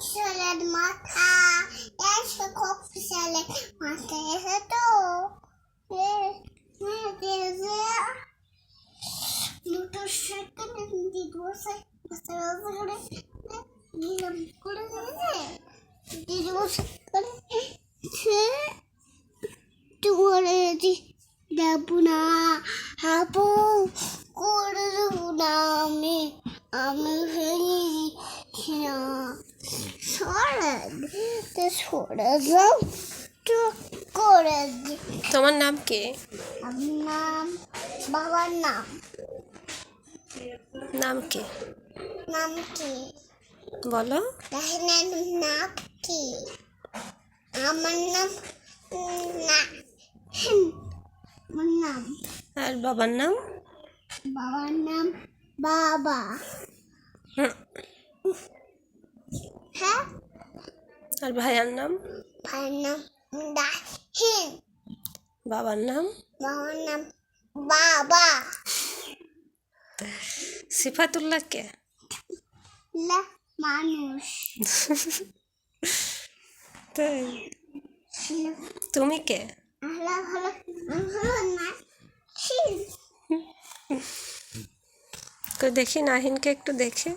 Salad mata. Yes, the coffee salad mata. Yes, to. Yes, there's a little chicken in the dosa. Dabuna hapo kuruna আমি ভেঙে সরে তো করে দি। তোমার নাম কি? আমার নাম বাবার নাম কি? নাম কি বলো। রাহিনার নাম কি? আমার নাম না আমার নাম। আর বাবার নাম? বাবার নাম বাবা। হ্যাঁ। আর ভাইয়ার নাম? ভাইয়ের নাম রাহিন। বাবার নাম? বাবার নাম বাবা। সিফাতুল্লাহ কে? মানুষ। তাই? তুমি কে? দেখি নাহিনকে একটু দেখে।